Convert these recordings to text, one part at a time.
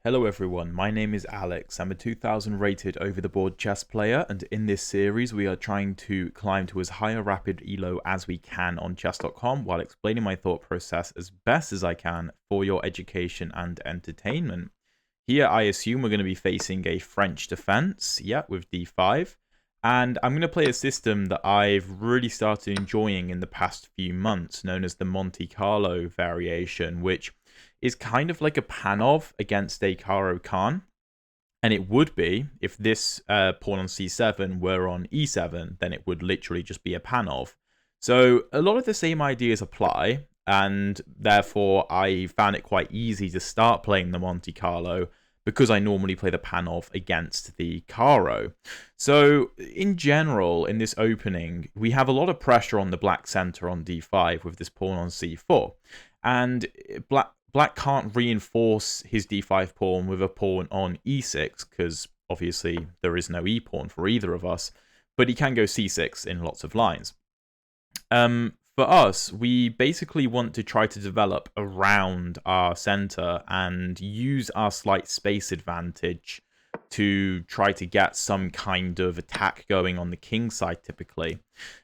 Hello everyone, my name is Alex. I'm a 2000 rated over-the-board chess player, and in this series we are trying to climb to as high a rapid elo as we can on chess.com while explaining my thought process as best as I can for your education and entertainment. Here I assume we're going to be facing a French defense, with d5, and I'm going to play a system that I've really started enjoying in the past few months, known as the Monte Carlo variation, which is kind of like a Panov against a Caro Khan. And it would be, if this pawn on c7 were on e7, then it would literally just be a Panov. So a lot of the same ideas apply, and therefore I found it quite easy to start playing the Monte Carlo because I normally play the Panov against the Caro. So in general, in this opening, we have a lot of pressure on the black center on d5 with this pawn on c4. And Black can't reinforce his d5 pawn with a pawn on e6, because obviously there is no e-pawn for either of us, but he can go c6 in lots of lines. For us, we basically want to try to develop around our center and use our slight space advantage to try to get some kind of attack going on the king side typically.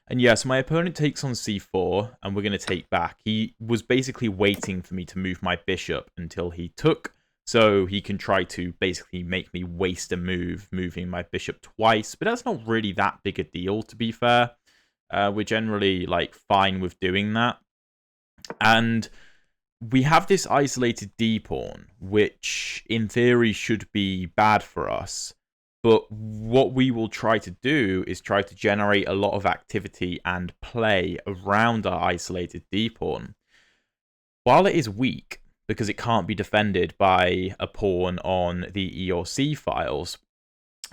And yes, my opponent takes on c4, and we're going to take back. He was basically waiting for me to move my bishop until he took, so he can try to basically make me waste a move, moving my bishop twice. But that's not really that big a deal, to be fair. We're generally fine with doing that. And we have this isolated d-pawn, which in theory should be bad for us. But what we will try to do is try to generate a lot of activity and play around our isolated d-pawn. While it is weak, because it can't be defended by a pawn on the E or C files,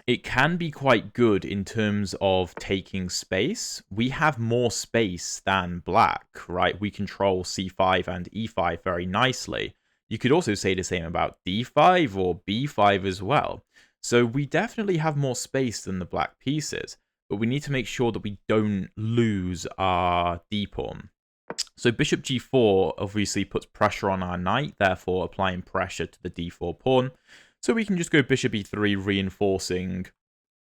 it can be quite good in terms of taking space. We have more space than black, right? We control c5 and e5 very nicely. You could also say the same about d5 or b5 as well. So we definitely have more space than the black pieces, but we need to make sure that we don't lose our d-pawn. So bishop g4 obviously puts pressure on our knight, therefore applying pressure to the d4 pawn. So we can just go bishop e3, reinforcing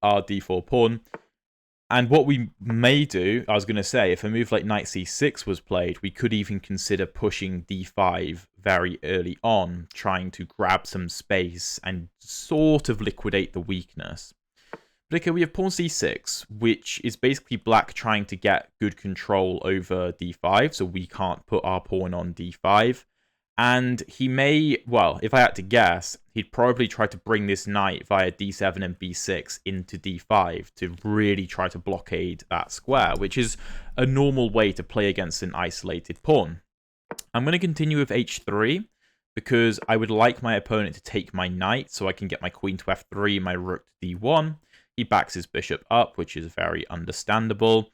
our d4 pawn. And what we may do, I was going to say, if a move like knight c6 was played, we could even consider pushing d5 very early on, trying to grab some space and sort of liquidate the weakness. But okay, we have pawn c6, which is basically black trying to get good control over d5, so we can't put our pawn on d5. And he may, well, if I had to guess, he'd probably try to bring this knight via d7 and b6 into d5 to really try to blockade that square, which is a normal way to play against an isolated pawn. I'm going to continue with h3 because I would like my opponent to take my knight so I can get my queen to f3, my rook to d1. He backs his bishop up, which is very understandable.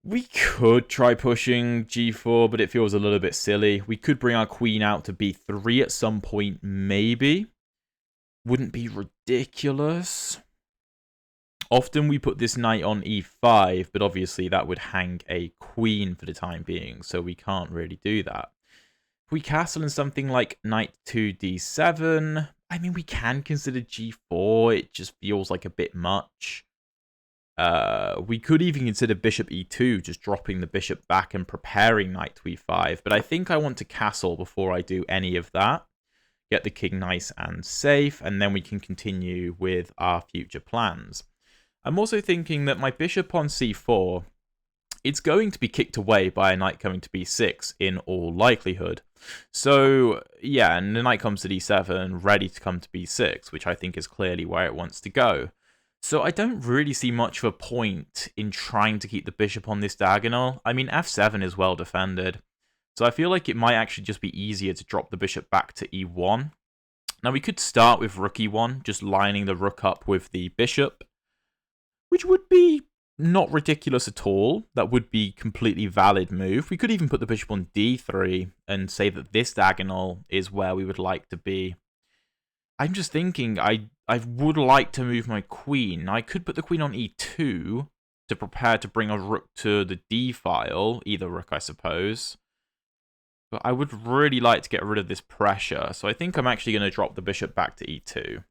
We could try pushing g4, but it feels a little bit silly. We could bring our queen out to b3 at some point, maybe. Wouldn't be ridiculous. Often we put this knight on e5, but obviously that would hang a queen for the time being, so we can't really do that. If we castle in something like knight to d7, I mean, we can consider g4. It just feels like a bit much. We could even consider bishop e2, just dropping the bishop back and preparing knight to e5. But I think I want to castle before I do any of that. Get the king nice and safe, and then we can continue with our future plans. I'm also thinking that my bishop on c4, it's going to be kicked away by a knight coming to b6 in all likelihood. So, yeah, and the knight comes to d7, ready to come to b6, which I think is clearly where it wants to go. So I don't really see much of a point in trying to keep the bishop on this diagonal. I mean, f7 is well defended. So I feel like it might actually just be easier to drop the bishop back to e1. Now we could start with rook e1, just lining the rook up with the bishop, which would be not ridiculous at all. That would be a completely valid move. We could even put the bishop on d3 and say that this diagonal is where we would like to be. I'm just thinking I would like to move my queen. I could put the queen on e2 to prepare to bring a rook to the d file. Either rook, I suppose. But I would really like to get rid of this pressure, so I think I'm actually going to drop the bishop back to e2.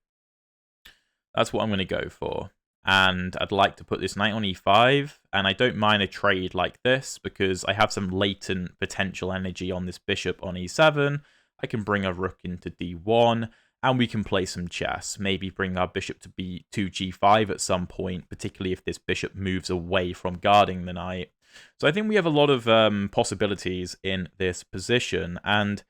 That's what I'm going to go for. And I'd like to put this knight on e5, and I don't mind a trade like this because I have some latent potential energy on this bishop on e7. I can bring a rook into d1, and we can play some chess. Maybe bring our bishop to b2 g5 at some point, particularly if this bishop moves away from guarding the knight. So I think we have a lot of possibilities in this position, and,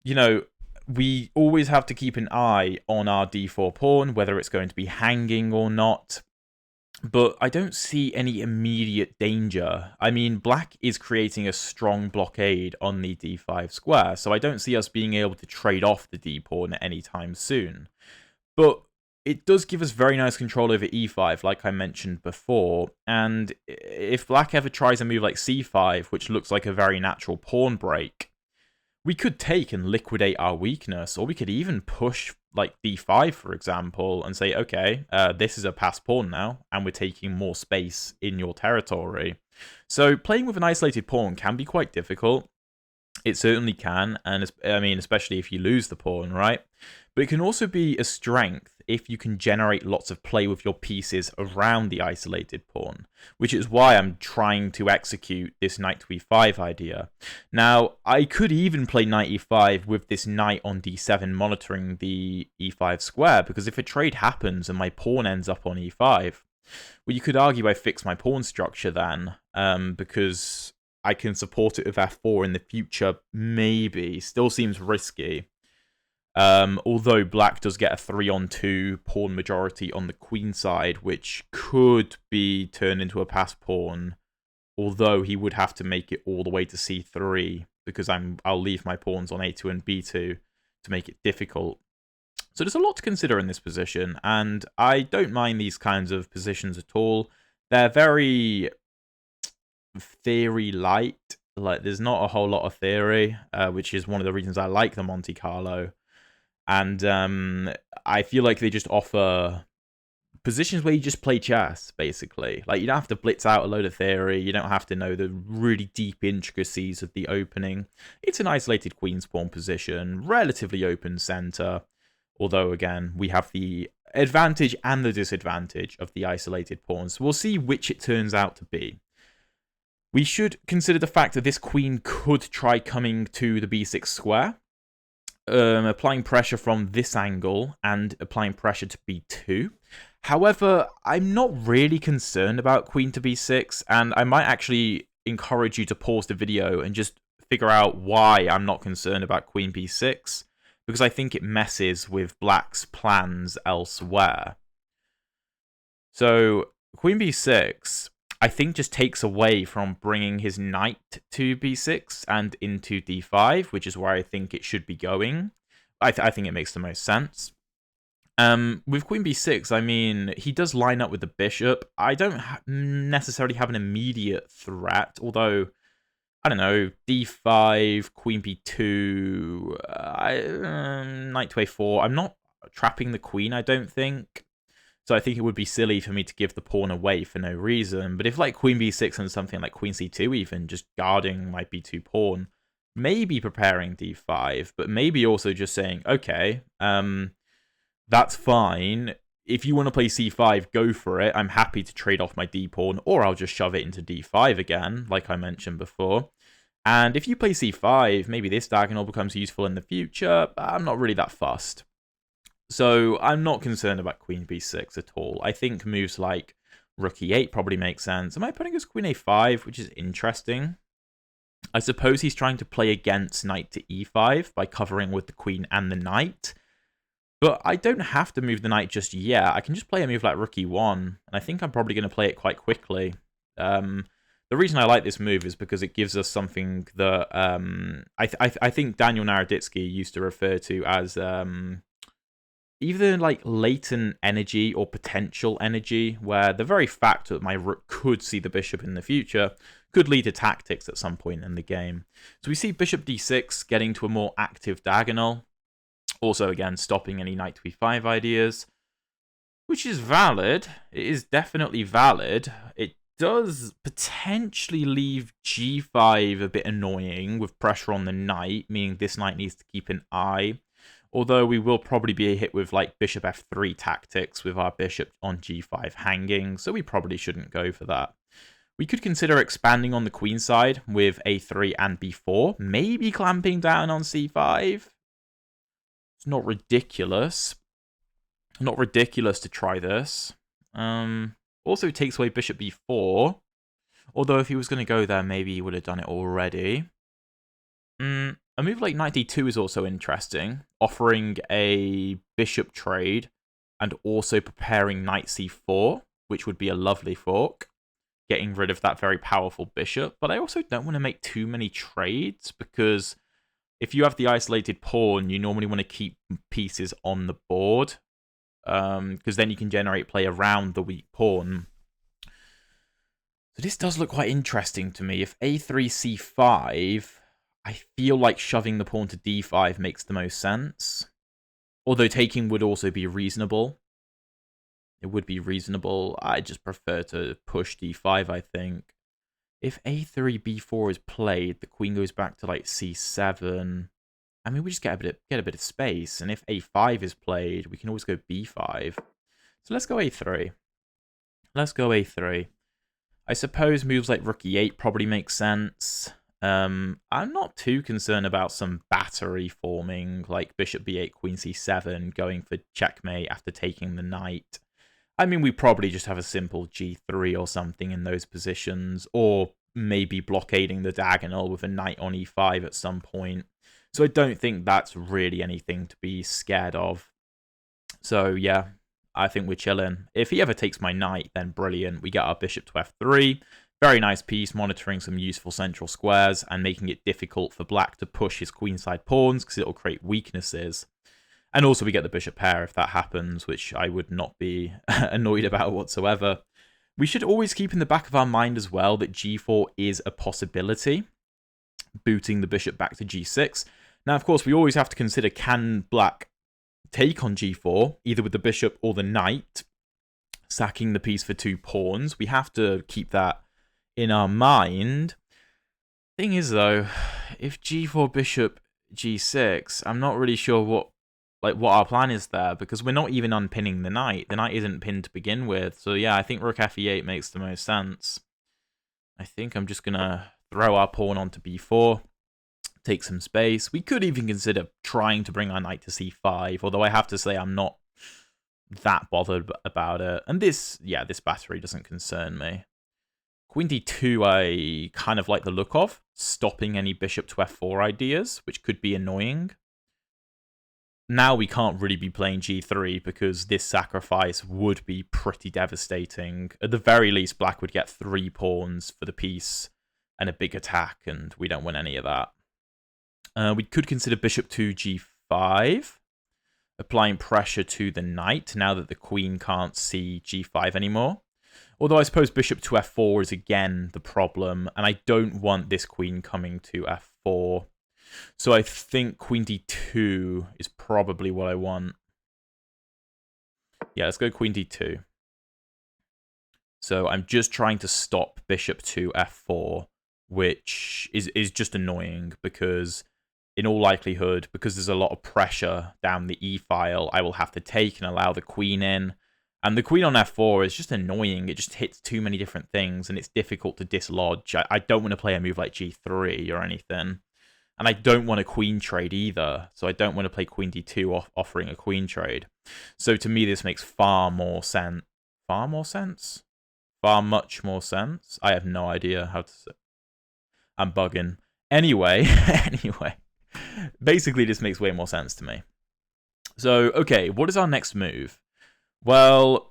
you know, we always have to keep an eye on our d4 pawn, whether it's going to be hanging or not. But I don't see any immediate danger. I mean, black is creating a strong blockade on the d5 square, so I don't see us being able to trade off the d pawn anytime soon. But it does give us very nice control over e5, like I mentioned before, and if black ever tries a move like c5, which looks like a very natural pawn break, we could take and liquidate our weakness, or we could even push like d5, for example, and say, okay, this is a passed pawn now, and we're taking more space in your territory. So playing with an isolated pawn can be quite difficult. It certainly can, and I mean, especially if you lose the pawn, right? But it can also be a strength if you can generate lots of play with your pieces around the isolated pawn, which is why I'm trying to execute this knight to e5 idea. Now, I could even play knight e5 with this knight on d7 monitoring the e5 square, because if a trade happens and my pawn ends up on e5, well, you could argue I fix my pawn structure then, because I can support it with f4 in the future, maybe. Still seems risky. Although black does get a 3-on-2 pawn majority on the queen side, which could be turned into a passed pawn. Although he would have to make it all the way to c3, because I'll leave my pawns on a2 and b2 to make it difficult. So there's a lot to consider in this position, and I don't mind these kinds of positions at all. They're very theory light. Like, there's not a whole lot of theory, which is one of the reasons I like the Monte Carlo. And I feel like they just offer positions where you just play chess, basically. Like, you don't have to blitz out a load of theory. You don't have to know the really deep intricacies of the opening. It's an isolated queen's pawn position, relatively open center. Although, again, we have the advantage and the disadvantage of the isolated pawns. We'll see which it turns out to be. We should consider the fact that this queen could try coming to the b6 square, applying pressure from this angle and applying pressure to b2. However, I'm not really concerned about queen to b6, and I might actually encourage you to pause the video and just figure out why I'm not concerned about queen b6, because I think it messes with black's plans elsewhere. So, queen b6, I think, just takes away from bringing his knight to b6 and into d5, which is where I think it should be going. I think it makes the most sense. With queen b6, I mean, he does line up with the bishop. I don't necessarily have an immediate threat, although, I don't know, d5, queen b2, knight to a4. I'm not trapping the queen, I don't think. So I think it would be silly for me to give the pawn away for no reason. But if like queen b6 and something like queen c2 even, just guarding my b2 pawn, maybe preparing d5, but maybe also just saying, okay, that's fine. If you want to play c5, go for it. I'm happy to trade off my d pawn, or I'll just shove it into d5 again, like I mentioned before. And if you play c5, maybe this diagonal becomes useful in the future. I'm not really that fussed. So I'm not concerned about queen b6 at all. I think moves like rook e8 probably make sense. And my opponent goes queen a5, which is interesting. I suppose he's trying to play against knight to e5 by covering with the queen and the knight. But I don't have to move the knight just yet. I can just play a move like rook e1, and I think I'm probably going to play it quite quickly. The reason I like this move is because it gives us something that I think Daniel Naroditsky used to refer to as either like latent energy or potential energy, where the very fact that my rook could see the bishop in the future could lead to tactics at some point in the game. So we see bishop d6 getting to a more active diagonal. Also, again, stopping any knight to e5 ideas, which is valid. It is definitely valid. It does potentially leave g5 a bit annoying with pressure on the knight, meaning this knight needs to keep an eye. Although we will probably be hit with like bishop f3 tactics with our bishop on g5 hanging, so we probably shouldn't go for that. We could consider expanding on the queen side with a3 and b4, maybe clamping down on c5. It's not ridiculous. Not ridiculous to try this. Also takes away bishop b4. Although if he was going to go there, maybe he would have done it already. A move like knight d2 is also interesting, offering a bishop trade and also preparing knight c4, which would be a lovely fork, getting rid of that very powerful bishop. But I also don't want to make too many trades, because if you have the isolated pawn, you normally want to keep pieces on the board, because then you can generate play around the weak pawn. So this does look quite interesting to me. If a3 c5, I feel like shoving the pawn to d5 makes the most sense. Although taking would also be reasonable. It would be reasonable. I just prefer to push d5, I think. If a3, b4 is played, the queen goes back to like c7. I mean, we just get a bit of space. And if a5 is played, we can always go b5. So let's go a3. Let's go a3. I suppose moves like rook e8 probably make sense. I'm not too concerned about some battery forming, like bishop b8, queen c7, going for checkmate after taking the knight. I mean, we probably just have a simple g3 or something in those positions, or maybe blockading the diagonal with a knight on e5 at some point. So I don't think that's really anything to be scared of. So yeah, I think we're chilling. If he ever takes my knight, then brilliant. We get our bishop to f3. Very nice piece, monitoring some useful central squares and making it difficult for black to push his queenside pawns, because it'll create weaknesses. And also we get the bishop pair if that happens, which I would not be annoyed about whatsoever. We should always keep in the back of our mind as well that g4 is a possibility, booting the bishop back to g6. Now, of course, we always have to consider, can black take on g4, either with the bishop or the knight, sacking the piece for 2 pawns. We have to keep that in our mind. Thing is, though, if g4 bishop g6, I'm not really sure what our plan is there, because we're not even unpinning the knight. The knight isn't pinned to begin with. So yeah, I think rook fe8 makes the most sense. I think I'm just gonna throw our pawn onto b4, take some space. We could even consider trying to bring our knight to c5, although I have to say I'm not that bothered about it. And this battery doesn't concern me. Queen d2 I kind of like the look of, stopping any bishop to f4 ideas, which could be annoying. Now we can't really be playing g3 because this sacrifice would be pretty devastating. At the very least, black would get 3 pawns for the piece and a big attack, and we don't want any of that. We could consider bishop to g5, applying pressure to the knight now that the queen can't see g5 anymore. Although I suppose bishop to f4 is again the problem, and I don't want this queen coming to f4. So I think queen d2 is probably what I want. Yeah, let's go queen d2. So I'm just trying to stop bishop to f4, which is just annoying, because in all likelihood, because there's a lot of pressure down the e-file, I will have to take and allow the queen in. And the queen on f4 is just annoying. It just hits too many different things, and it's difficult to dislodge. I don't want to play a move like g3 or anything. And I don't want a queen trade either. So I don't want to play queen d2 offering a queen trade. So to me, this makes far more sense. Far more sense? Far much more sense? I have no idea how to say. I'm bugging. Anyway, basically this makes way more sense to me. So, okay, what is our next move? Well,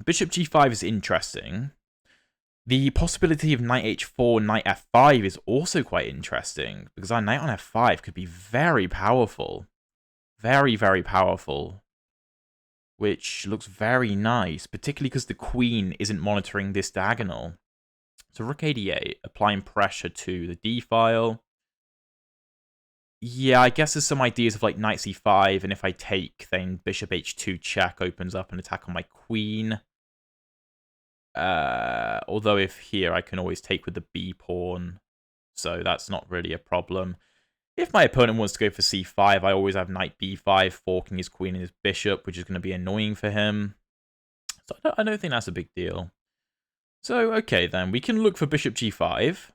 bishop g5 is interesting. The possibility of knight h4, knight f5 is also quite interesting, because our knight on f5 could be very powerful. Very, very powerful. Which looks very nice, particularly because the queen isn't monitoring this diagonal. So rook a8, applying pressure to the d-file. Yeah, I guess there's some ideas of like knight c5, and if I take, then bishop h2 check opens up an attack on my queen. Although if here, I can always take with the b pawn, so that's not really a problem. If my opponent wants to go for c5, I always have knight b5, forking his queen and his bishop, which is going to be annoying for him. So I don't think that's a big deal. So, okay then, we can look for bishop g5.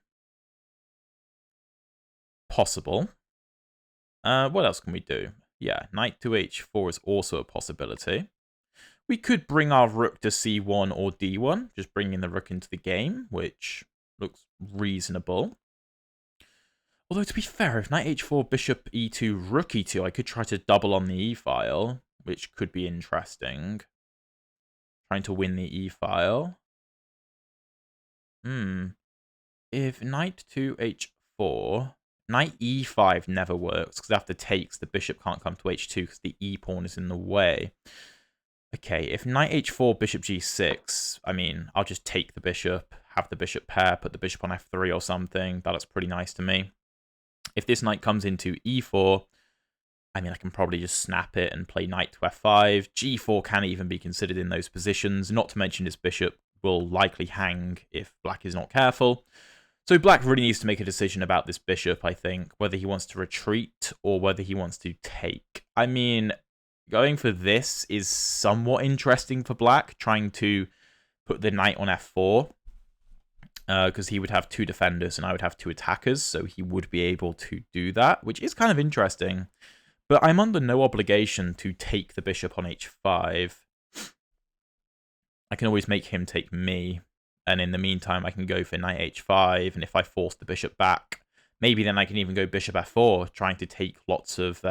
Possible. What else can we do? Yeah, knight to h4 is also a possibility. We could bring our rook to c1 or d1, just bringing the rook into the game, which looks reasonable. Although, to be fair, if knight h4, bishop e2, rook e2, I could try to double on the e-file, which could be interesting. Trying to win the e-file. If knight to h4, knight e5 never works, because after takes, the bishop can't come to h2 because the e-pawn is in the way. Okay, if knight h4, bishop g6, I mean, I'll just take the bishop, have the bishop pair, put the bishop on f3 or something. That looks pretty nice to me. If this knight comes into e4, I mean, I can probably just snap it and play knight to f5. g4 can even be considered in those positions, not to mention this bishop will likely hang if black is not careful. So black really needs to make a decision about this bishop, I think, whether he wants to retreat or whether he wants to take. I mean, going for this is somewhat interesting for black, trying to put the knight on f4, because he would have two defenders and I would have two attackers, so he would be able to do that, which is kind of interesting. But I'm under no obligation to take the bishop on h5. I can always make him take me, and in the meantime I can go for knight h5, and if I force the bishop back, maybe then I can even go bishop f4, trying to take lots of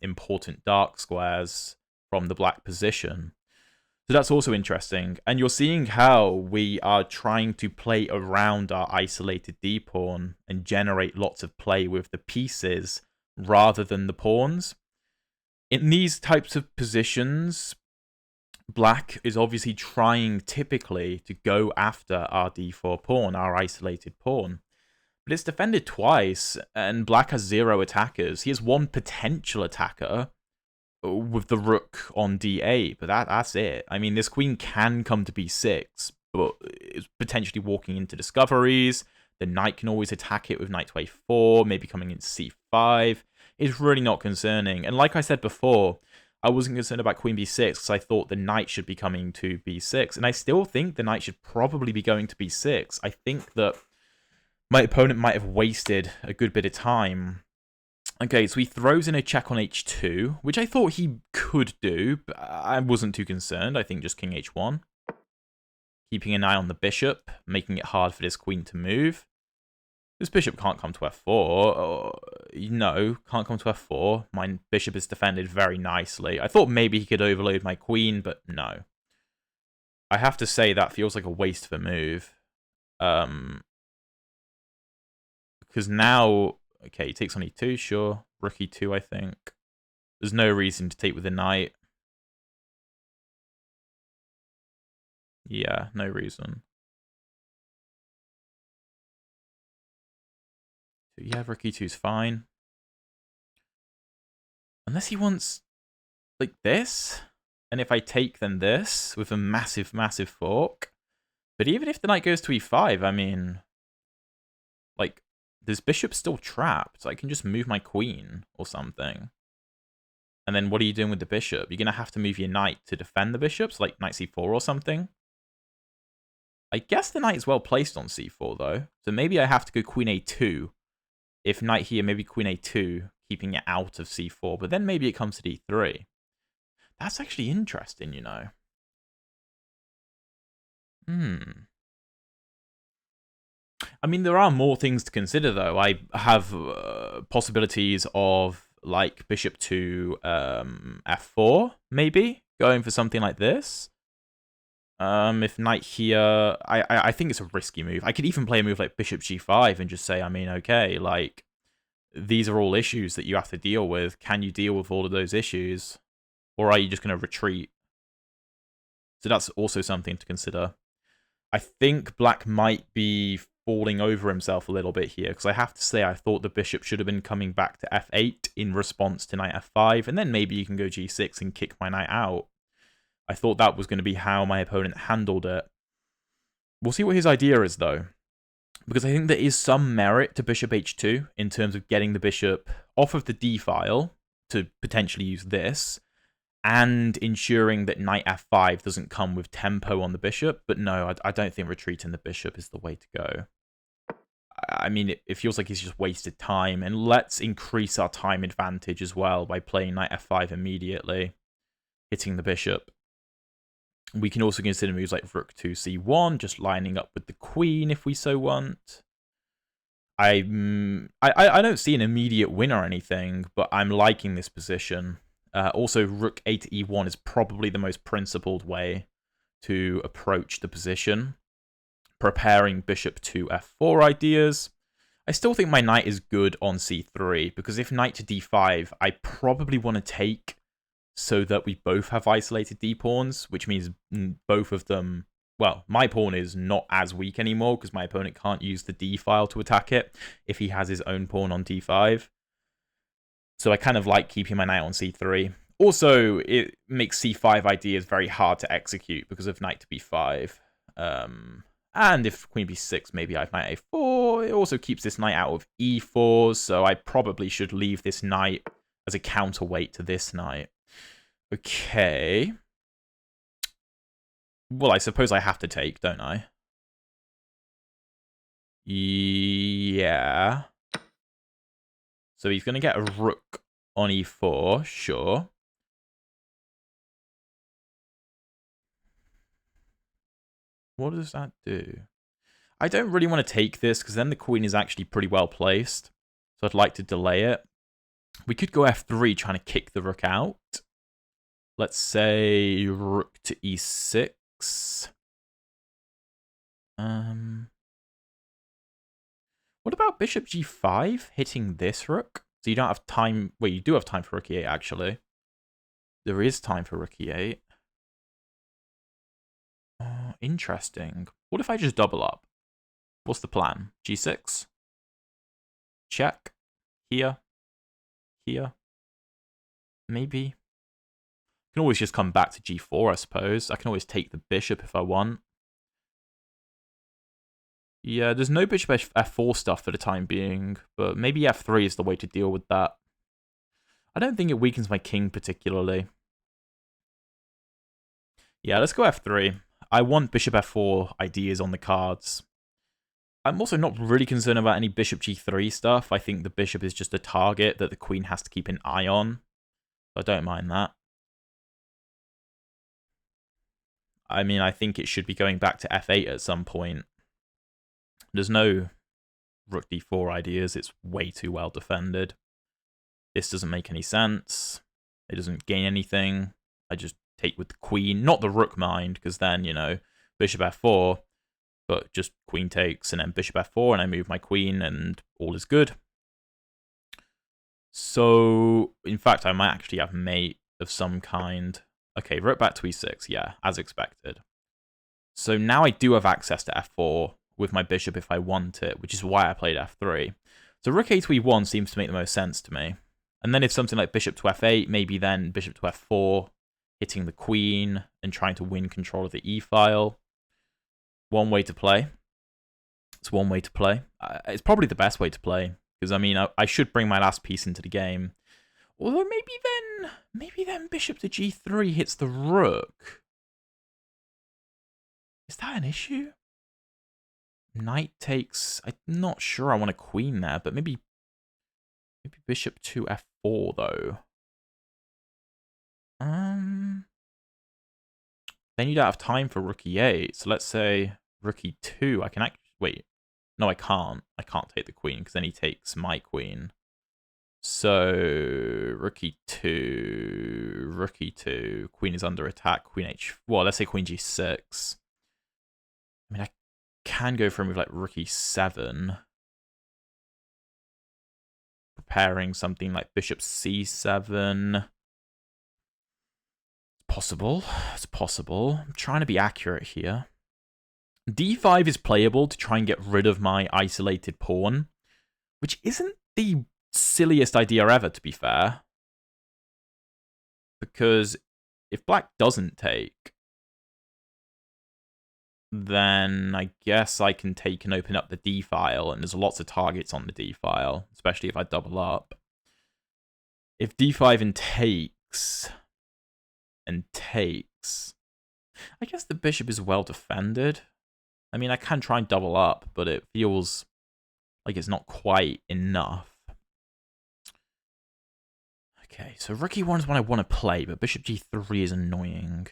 important dark squares from the black position. So that's also interesting. And you're seeing how we are trying to play around our isolated d-pawn and generate lots of play with the pieces rather than the pawns. In these types of positions, black is obviously trying typically to go after our d4 pawn, our isolated pawn. But it's defended twice, and black has 0 attackers. He has one potential attacker with the rook on d8, but that's it. I mean, this queen can come to b6, but it's potentially walking into discoveries. The knight can always attack it with knight to a4, maybe coming into c5. It's really not concerning. And like I said before, I wasn't concerned about queen b6 because I thought the knight should be coming to b6. And I still think the knight should probably be going to b6. I think that my opponent might have wasted a good bit of time. Okay, so he throws in a check on h2, which I thought he could do, but I wasn't too concerned. I think just king h1. Keeping an eye on the bishop, making it hard for this queen to move. This bishop can't come to f4. No, can't come to f4. My bishop is defended very nicely. I thought maybe he could overload my queen, but no. I have to say that feels like a waste of a move. Because now... Okay, he takes on e2, sure. Rook e2, I think. There's no reason to take with the knight. Yeah, no reason. So yeah, rook e2 is fine. Unless he wants, like, this. And if I take, then this, with a massive, massive fork. But even if the knight goes to e5, I mean... Like... This bishop's still trapped, so I can just move my queen or something. And then what are you doing with the bishop? You're going to have to move your knight to defend the bishops, like knight c4 or something. I guess the knight is well placed on c4, though. So maybe I have to go queen a2. If knight here, maybe queen a2, keeping it out of c4. But then maybe it comes to d3. That's actually interesting, you know. I mean, there are more things to consider, though. I have possibilities of, like, bishop to f4, maybe, going for something like this. If knight here, I think it's a risky move. I could even play a move like bishop g5 and just say, I mean, okay, like, these are all issues that you have to deal with. Can you deal with all of those issues? Or are you just going to retreat? So that's also something to consider. I think black might be falling over himself a little bit here, because I have to say I thought the bishop should have been coming back to f8 in response to knight f5, and then maybe you can go g6 and kick my knight out. I thought that was going to be how my opponent handled it. We'll see what his idea is, though. Because I think there is some merit to bishop h2 in terms of getting the bishop off of the d file to potentially use this, and ensuring that knight f5 doesn't come with tempo on the bishop. But no, I don't think retreating the bishop is the way to go. I mean, it feels like he's just wasted time, and let's increase our time advantage as well by playing knight f5 immediately, hitting the bishop. We can also consider moves like rook to c1, just lining up with the queen if we so want. I don't see an immediate win or anything, but I'm liking this position. Also, rook a to e1 is probably the most principled way to approach the position. Preparing bishop to f4 ideas. I still think my knight is good on c3, because if knight to d5, I probably want to take so that we both have isolated d-pawns, which means both of them... Well, my pawn is not as weak anymore, because my opponent can't use the d file to attack it if he has his own pawn on d5. So I kind of like keeping my knight on c3. Also, it makes c5 ideas very hard to execute because of knight to b5. And if queen b6, maybe I have knight a4. It also keeps this knight out of e4, so I probably should leave this knight as a counterweight to this knight. Okay. Well, I suppose I have to take, don't I? Yeah. So he's going to get a rook on e4, sure. What does that do? I don't really want to take this, because then the queen is actually pretty well placed. So I'd like to delay it. We could go f3, trying to kick the rook out. Let's say rook to e6. What about bishop g5, hitting this rook? So you don't have time... Wait, you do have time for rook e8, actually. There is time for rook e8. Interesting. What if I just double up? What's the plan? g6? Check. Here. Here. Maybe. I can always just come back to g4, I suppose. I can always take the bishop if I want. Yeah, there's no bishop f4 stuff for the time being, but maybe f3 is the way to deal with that. I don't think it weakens my king particularly. Yeah, let's go f3. I want bishop f4 ideas on the cards. I'm also not really concerned about any bishop g3 stuff. I think the bishop is just a target that the queen has to keep an eye on. I don't mind that. I mean, I think it should be going back to f8 at some point. There's no rook d4 ideas. It's way too well defended. This doesn't make any sense. It doesn't gain anything. I just take with the queen. Not the rook, mind, because then, you know, bishop f4, but just queen takes, and then bishop f4, and I move my queen, and all is good. So, in fact, I might actually have mate of some kind. Okay, rook back to e6, yeah, as expected. So now I do have access to f4 with my bishop if I want it, which is why I played f3. So rook a to e1 seems to make the most sense to me. And then if something like bishop to f8, maybe then bishop to f4, hitting the queen and trying to win control of the e-file. One way to play. It's one way to play. It's probably the best way to play, because, I mean, I should bring my last piece into the game. Although maybe then bishop to g3 hits the rook. Is that an issue? Knight takes... I'm not sure I want a queen there, but maybe bishop to f4, though. Then you don't have time for rook e8. So let's say rook e2. I can actually... Wait. No, I can't. I can't take the queen, because then he takes my queen. So rook e2. Rook e2. Queen is under attack. Queen h... Well, let's say queen g6. I mean, I can go for a move like rook e7. Preparing something like bishop c7. Possible. It's possible. I'm trying to be accurate here. d5 is playable to try and get rid of my isolated pawn, which isn't the silliest idea ever, to be fair. Because if black doesn't take, then I guess I can take and open up the D file, and there's lots of targets on the D file, especially if I double up. If D5 and takes, I guess the bishop is well defended. I mean, I can try and double up, but it feels like it's not quite enough. Okay, so rook e1 is what I want to play, but bishop g3 is annoying.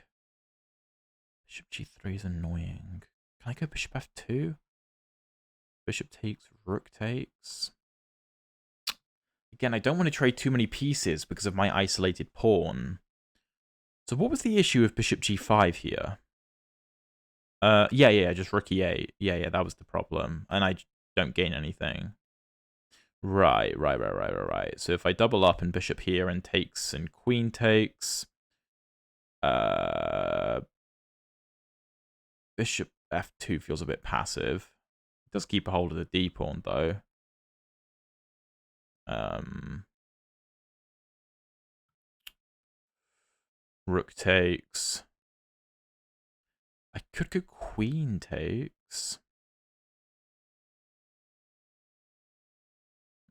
Bishop g3 is annoying. Can I go bishop f2? Bishop takes, rook takes. Again, I don't want to trade too many pieces because of my isolated pawn. So what was the issue with bishop g5 here? Yeah, just rook e8. Yeah, that was the problem. And I don't gain anything. Right. So if I double up and bishop here and takes and queen takes, bishop f2 feels a bit passive. It does keep a hold of the d pawn though. Rook takes. I could go queen takes.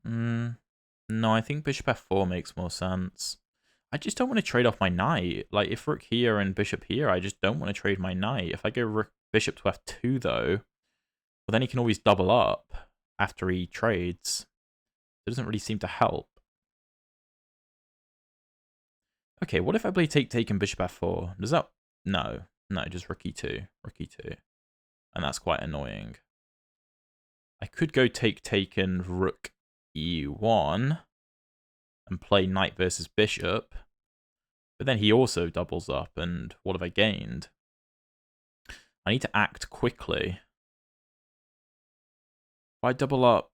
No, I think bishop f4 makes more sense. I just don't want to trade off my knight. Like, if rook here and bishop here, I just don't want to trade my knight. If I go rook, bishop to f2, though, well, then he can always double up after he trades. It doesn't really seem to help. Okay, what if I play take and bishop f4? Does that... No, just rook e2. And that's quite annoying. I could go take and rook e1 and play knight versus bishop. But then he also doubles up, and what have I gained? I need to act quickly. If I double up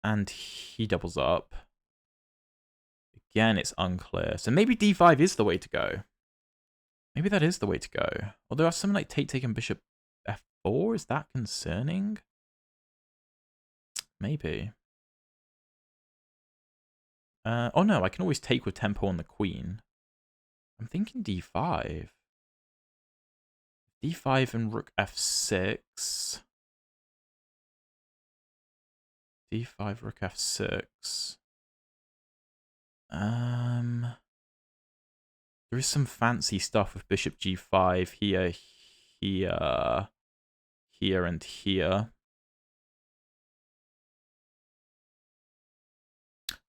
and he doubles up, again, it's unclear. So maybe d5 is the way to go. Maybe that is the way to go. Although I have something like take and bishop f4. Is that concerning? Maybe. Oh no, I can always take with tempo on the queen. I'm thinking d5. d5 and rook f6. d5, rook f6. There is some fancy stuff with bishop g5 here, here, and here.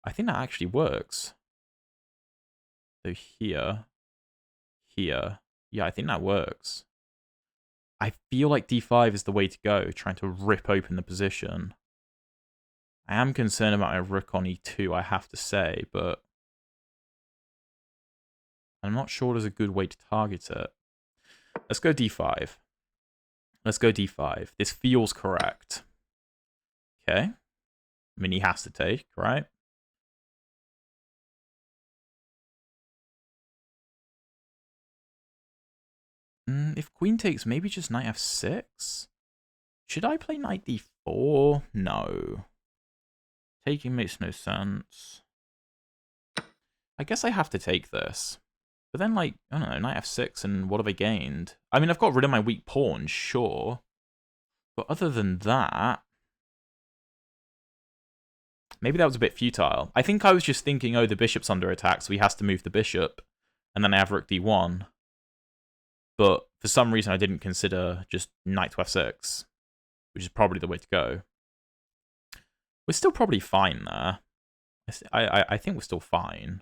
I think that actually works. So here. Yeah, I think that works. I feel like d5 is the way to go, trying to rip open the position. I am concerned about my rook on e2, I have to say, but I'm not sure there's a good way to target it. Let's go d5. This feels correct. Okay. I mean, he has to take, right? If queen takes, maybe just knight f6? Should I play knight d4? No. Taking makes no sense. I guess I have to take this. But then, like, I don't know, knight f6, and what have I gained? I mean, I've got rid of my weak pawn, sure. But other than that... Maybe that was a bit futile. I think I was just thinking, oh, the bishop's under attack, so he has to move the bishop. And then I have rook d1. But for some reason, I didn't consider just knight to f6, which is probably the way to go. We're still probably fine there. I think we're still fine.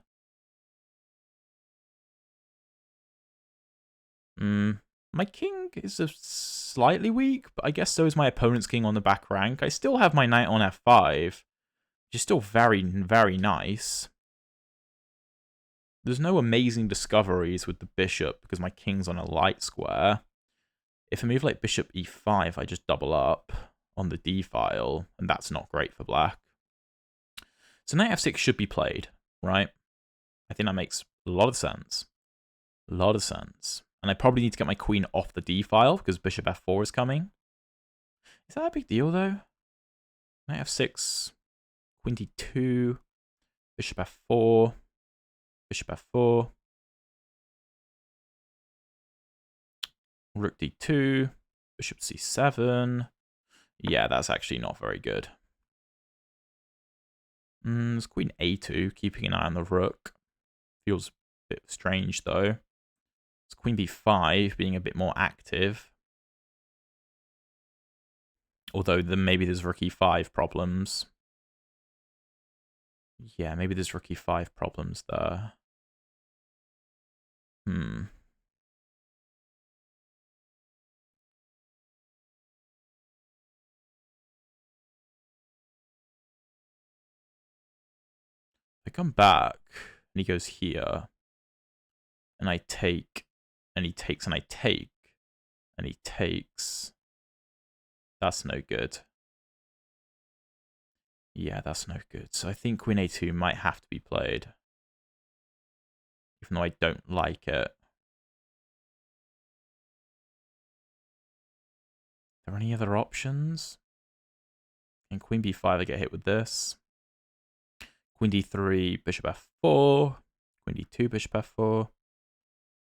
My king is slightly weak, but I guess so is my opponent's king on the back rank. I still have my knight on f5, which is still very, very nice. There's no amazing discoveries with the bishop because my king's on a light square. If I move like bishop e5, I just double up on the d file, and that's not great for black. So knight f6 should be played, right? I think that makes a lot of sense. And I probably need to get my queen off the d file because bishop f4 is coming. Is that a big deal, though? Knight f6, queen d2, bishop f4, bishop f4, rook d2, Bishop c7. Yeah, that's actually not very good. It's queen a2, keeping an eye on the rook. Feels a bit strange, though. It's queen b5, being a bit more active. Although then maybe there's rook e5 problems. Yeah, maybe there's rook e5 problems there. I come back, and he goes here. And I take, and he takes, and I take, and he takes. That's no good. Yeah, that's no good. So I think queen a2 might have to be played. Even though I don't like it. Are there any other options? And queen b5, I get hit with this. Queen d3, bishop f4. Queen d2, bishop f4.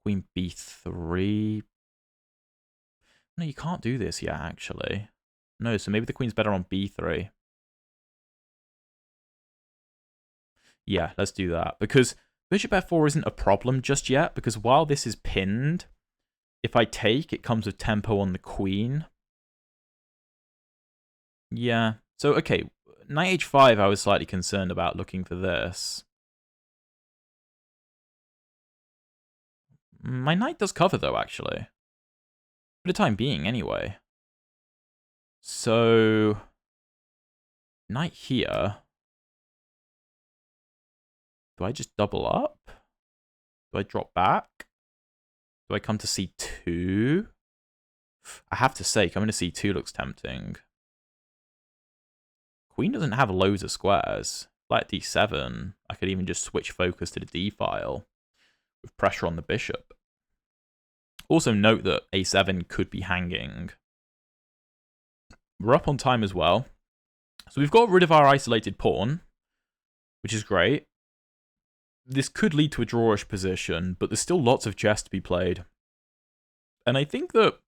Queen b3. No, you can't do this yet, actually. No, so maybe the queen's better on b3. Yeah, let's do that. Because bishop f4 isn't a problem just yet, because while this is pinned, if I take, it comes with tempo on the queen. Yeah. So, okay, knight h5, I was slightly concerned about looking for this. My knight does cover, though, actually. For the time being, anyway. So, knight here. Do I just double up? Do I drop back? Do I come to c2? I have to say, coming to c2 looks tempting. Queen doesn't have loads of squares. Like d7, I could even just switch focus to the d file with pressure on the bishop. Also note that a7 could be hanging. We're up on time as well. So we've got rid of our isolated pawn, which is great. This could lead to a drawish position, but there's still lots of chess to be played. And I think that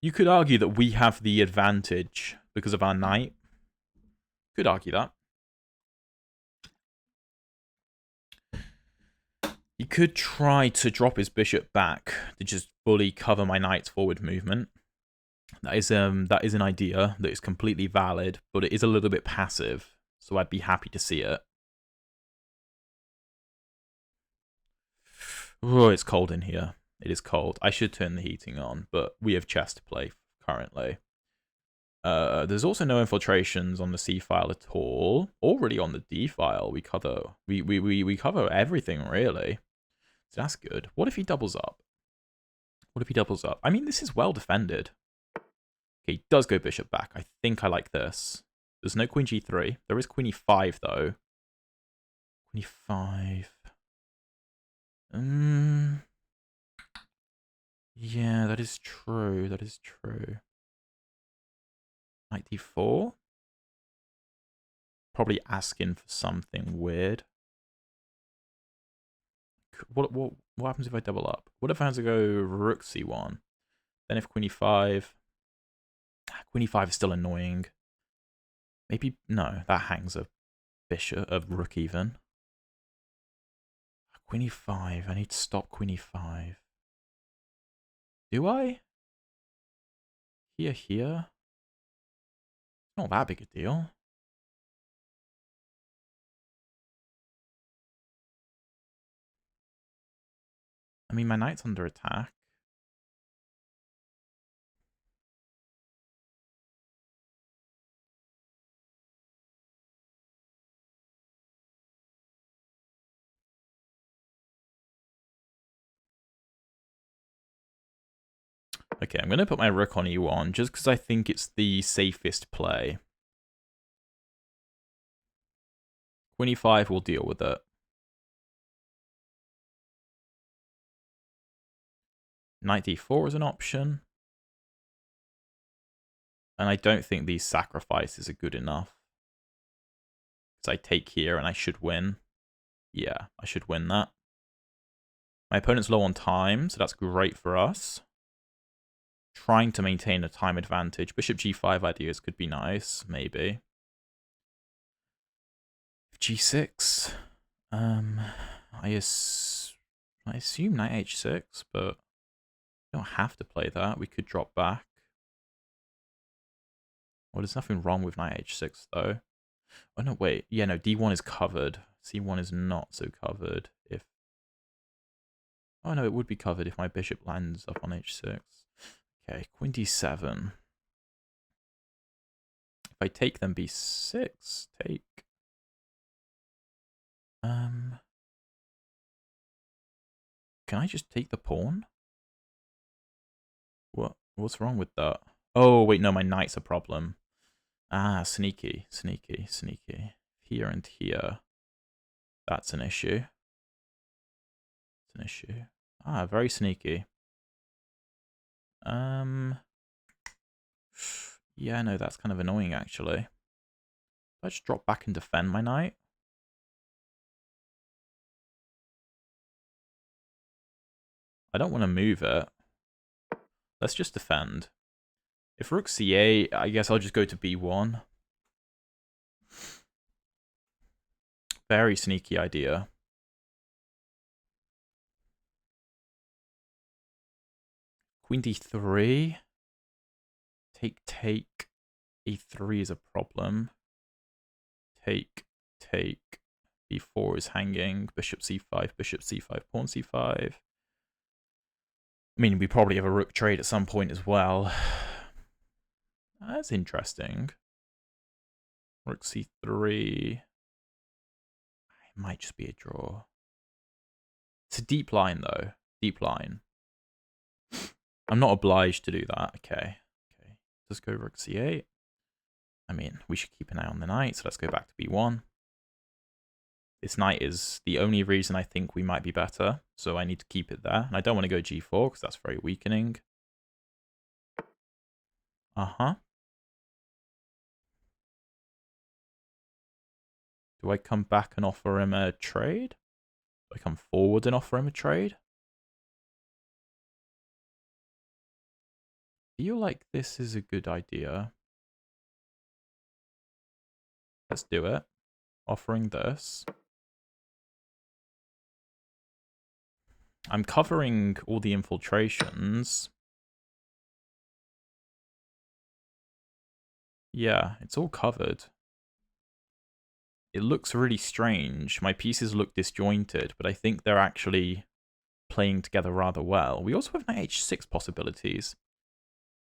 you could argue that we have the advantage because of our knight. Could argue that. He could try to drop his bishop back to just fully cover my knight's forward movement. That is an idea that is completely valid, but it is a little bit passive, so I'd be happy to see it. Oh, it's cold in here. It is cold. I should turn the heating on, but we have chess to play currently. There's also no infiltrations on the C file at all, or really on the D file. We cover everything really. So that's good. What if he doubles up? What if he doubles up? I mean, this is well defended. Okay, he does go bishop back. I think I like this. There's no queen g3. There is queen e5 though. Queen e5. Yeah, that is true. That is true. Knight d4. Probably asking for something weird. What happens if I double up? What if I have to go rook c1? Then if queen e5... Queen e5 is still annoying. Maybe... No, that hangs a bishop, a rook even. Queen e5. I need to stop queen e5. Do I? Here? Not that big a deal. I mean, my knight's under attack. Okay, I'm going to put my rook on e1 just because I think it's the safest play. Queen e5 will deal with it. Knight d4 is an option. And I don't think these sacrifices are good enough. Because I take here and I should win. Yeah, I should win that. My opponent's low on time, so that's great for us. trying to maintain a time advantage. Bishop g5 ideas could be nice, maybe. g6. I assume knight h6, but we don't have to play that. We could drop back. Well, there's nothing wrong with knight h6, though. Oh, no, wait. Yeah, no, d1 is covered. c1 is not so covered. If Oh, no, it would be covered if my bishop lands up on h6. Okay, queen d7. If I take, then b6. Take. Can I just take the pawn? What's wrong with that? Oh, wait, no, my knight's a problem. Ah, sneaky. Here and here. That's an issue. It's an issue. Ah, very sneaky. Yeah, no, that's kind of annoying, actually. I just drop back and defend my knight. I don't want to move it. Let's just defend. If rook c8, I guess I'll just go to b1. Very sneaky idea. Queen d3. Take. e3 is a problem. Take. b4 is hanging. Bishop c5, pawn c5. I mean, we probably have a rook trade at some point as well. That's interesting. Rook c3. It might just be a draw. It's a deep line, though. Deep line. I'm not obliged to do that. Okay. Let's go rook c8. I mean, we should keep an eye on the knight, so let's go back to b1. This knight is the only reason I think we might be better, so I need to keep it there. And I don't want to go g4, because that's very weakening. Uh-huh. Do I come back and offer him a trade? Do I come forward and offer him a trade? I feel like this is a good idea. Let's do it. Offering this. I'm covering all the infiltrations. Yeah, it's all covered. It looks really strange. My pieces look disjointed, but I think they're actually playing together rather well. We also have knight h6 possibilities.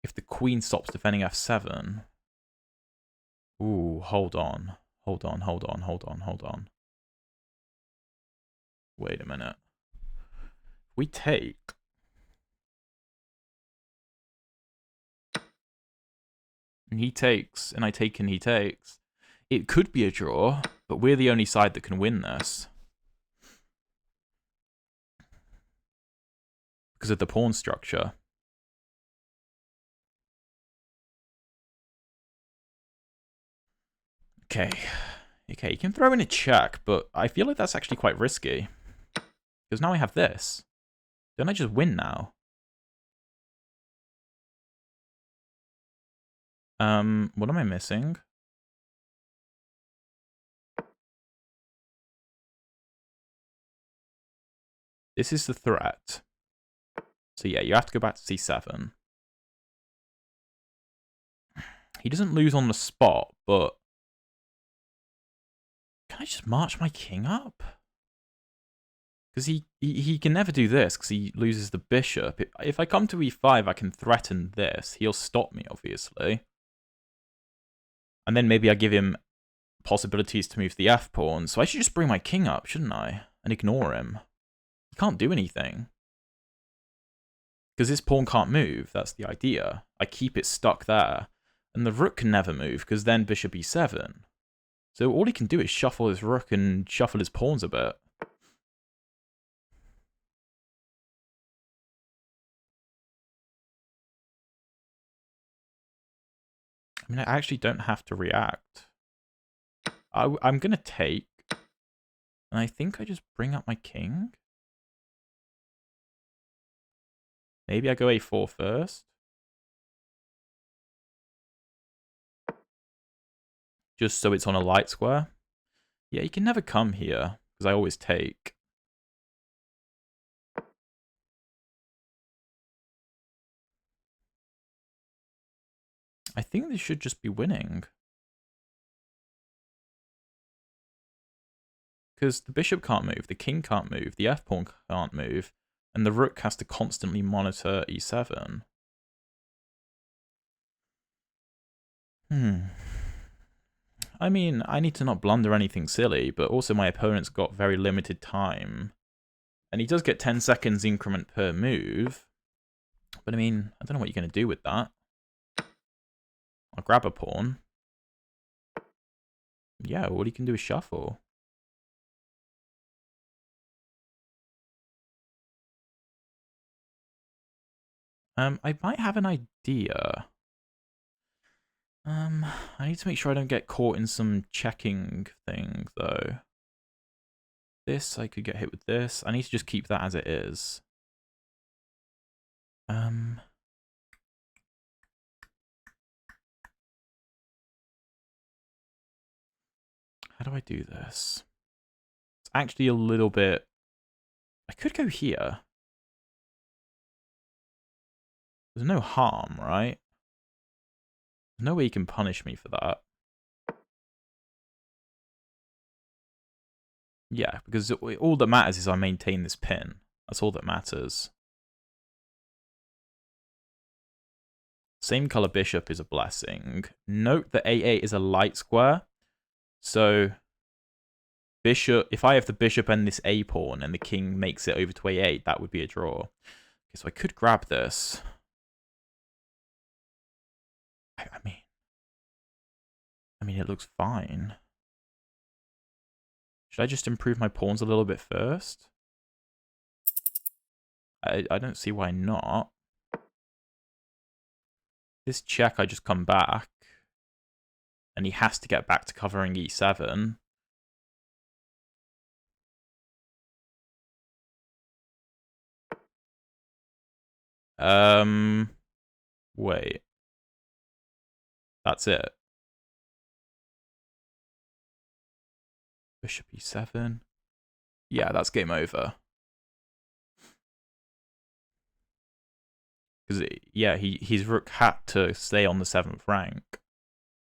If the queen stops defending f7. Ooh, hold on. Wait a minute. We take. And he takes, and I take and he takes. It could be a draw, but we're the only side that can win this. Because of the pawn structure. Okay, you can throw in a check, but I feel like that's actually quite risky. Because now I have this. Don't I just win now? What am I missing? This is the threat. So yeah, you have to go back to c7. He doesn't lose on the spot, but... Can I just march my king up? Because he can never do this, because he loses the bishop. If I come to e5, I can threaten this. He'll stop me, obviously. And then maybe I give him possibilities to move the f-pawn. So I should just bring my king up, shouldn't I? And ignore him. He can't do anything. Because this pawn can't move, that's the idea. I keep it stuck there. And the rook can never move, because then bishop e7. So all he can do is shuffle his rook and shuffle his pawns a bit. I mean, I actually don't have to react. I'm going to take. And I think I just bring up my king. Maybe I go a4 first. just so it's on a light square. Yeah, you can never come here, because I always take. I think this should just be winning. Because the bishop can't move, the king can't move, the f-pawn can't move, and the rook has to constantly monitor e7. I mean, I need to not blunder anything silly, but also my opponent's got very limited time. And he does get 10 seconds increment per move. But I mean, I don't know what you're going to do with that. I'll grab a pawn. Yeah, all he can do is shuffle. I might have an idea. I need to make sure I don't get caught in some checking thing, though. This, I could get hit with this. I need to just keep that as it is. How do I do this? It's actually a little bit... I could go here. There's no harm, right? There's no way you can punish me for that. Yeah, because all that matters is I maintain this pin. That's all that matters. Same color bishop is a blessing. Note that A8 is a light square. So bishop, if I have the bishop and this A pawn and the king makes it over to A8, that would be a draw. Okay, so I could grab this. I mean, it looks fine. Should I just improve my pawns a little bit first? I don't see why not. This check, I just come back. And he has to get back to covering e7. Wait. That's it. Bishop e7. Yeah, that's game over. Because, yeah, his rook had to stay on the 7th rank.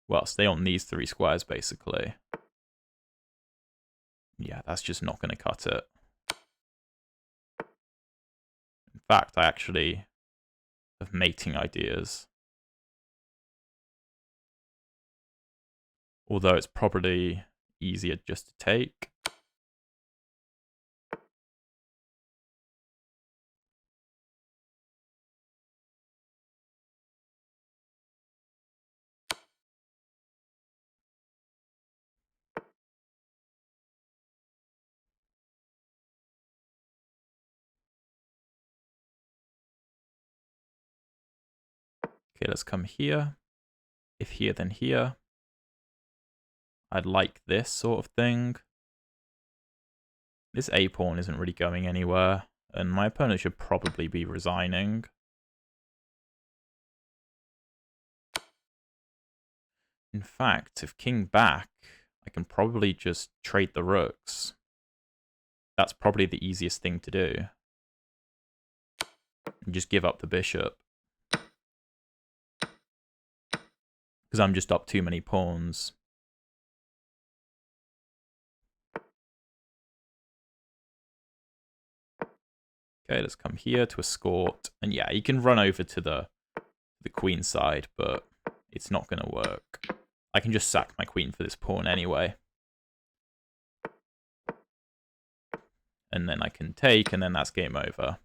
Well, stay on these 3 squares, basically. Yeah, that's just not going to cut it. In fact, I actually have mating ideas. Although it's probably easier just to take. Okay, let's come here. If here, then here. I'd like this sort of thing. This A-pawn isn't really going anywhere, and my opponent should probably be resigning. In fact, if king back, I can probably just trade the rooks. That's probably the easiest thing to do. And just give up the bishop. Because I'm just up too many pawns. Okay, let's come here to escort. And yeah, you can run over to the queen side, but it's not going to work. I can just sack my queen for this pawn anyway. And then I can take, and then that's game over.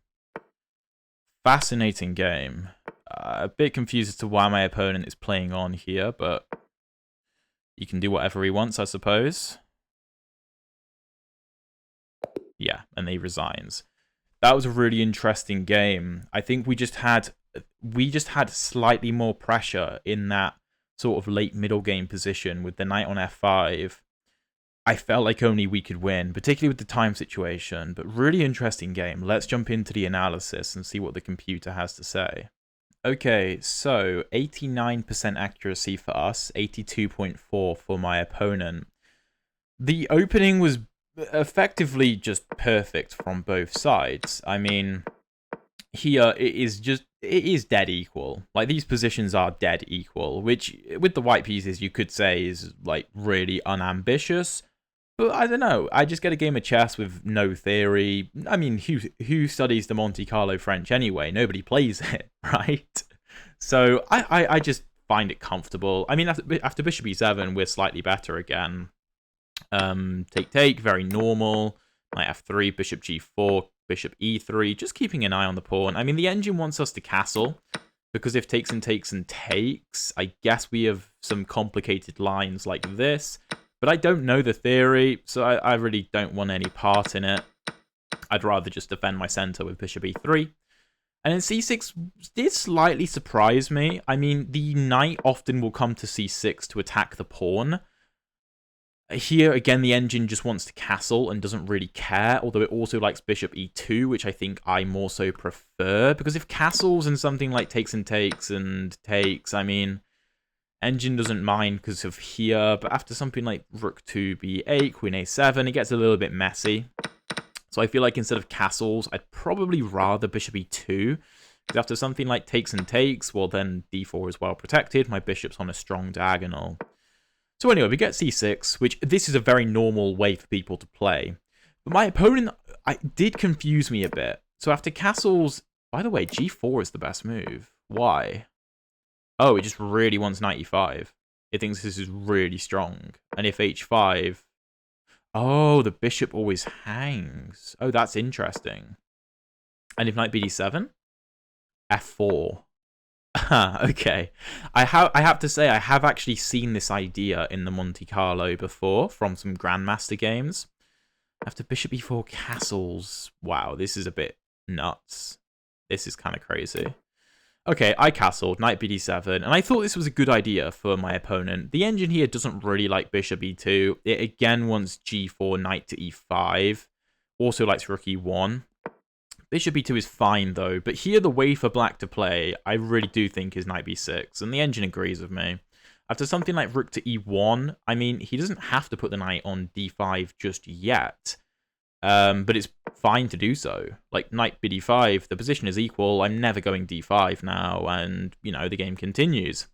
Fascinating game. A bit confused as to why my opponent is playing on here, but he can do whatever he wants, I suppose. Yeah, and he resigns. That was a really interesting game. I think we just had slightly more pressure in that sort of late middle game position with the knight on f5. I felt like only we could win, particularly with the time situation, but really interesting game. Let's jump into the analysis and see what the computer has to say. Okay, so 89% accuracy for us, 82.4 for my opponent. The opening was effectively just perfect from both sides. I mean, here it is dead equal. Like, these positions are dead equal, which with the white pieces you could say is like really unambitious. But I don't know. I just get a game of chess with no theory. I mean, who studies the Monte Carlo French anyway? Nobody plays it, right? So I just find it comfortable. I mean, after bishop e7, we're slightly better again. Take, very normal. Knight f3, bishop g4, bishop e3. Just keeping an eye on the pawn. I mean, the engine wants us to castle, because if takes, I guess we have some complicated lines like this. But I don't know the theory, so I really don't want any part in it. I'd rather just defend my center with bishop e3. And then c6 did slightly surprise me. I mean, the knight often will come to c6 to attack the pawn. Here, again, the engine just wants to castle and doesn't really care, although it also likes bishop e2, which I think I more so prefer. Because if castles and something like takes, I mean, engine doesn't mind because of here, but after something like rook to b8, queen a7, it gets a little bit messy. So I feel like instead of castles, I'd probably rather bishop e2. Because after something like takes, well, then d4 is well protected. My bishop's on a strong diagonal. So anyway, we get c6, which this is a very normal way for people to play. But my opponent did confuse me a bit. So after castles, by the way, g4 is the best move. Why? Oh, it just really wants knight e5. It thinks this is really strong. And if h5... Oh, the bishop always hangs. Oh, that's interesting. And if knight bd7? f4. Okay. I have to say, I have actually seen this idea in the Monte Carlo before from some Grandmaster games. After bishop e4 castles. Wow, this is a bit nuts. This is kind of crazy. Okay, I castled, knight bd7, and I thought this was a good idea for my opponent. The engine here doesn't really like bishop e2. It again wants g4, knight to e5. Also likes rook e1. Bishop e2 is fine, though, but here the way for black to play, I really do think, is knight b6, and the engine agrees with me. After something like rook to e1, I mean, he doesn't have to put the knight on d5 just yet. But it's fine to do so. Like, knight bd5, the position is equal, I'm never going d5 now, and, you know, the game continues.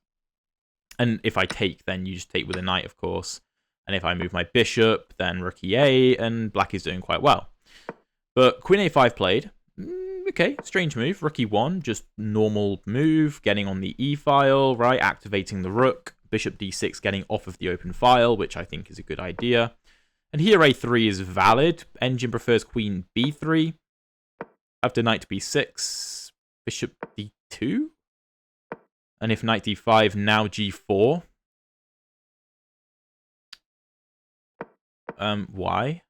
And if I take, then you just take with a knight, of course. And if I move my bishop, then rook e8, and black is doing quite well. But queen a5 played. Okay, strange move. Rook e1, just normal move, getting on the e file, right? Activating the rook. Bishop d6 getting off of the open file, which I think is a good idea. And here a3 is valid. Engine prefers queen b3. After knight to b6, bishop d2. And if knight d5, now g4. Why?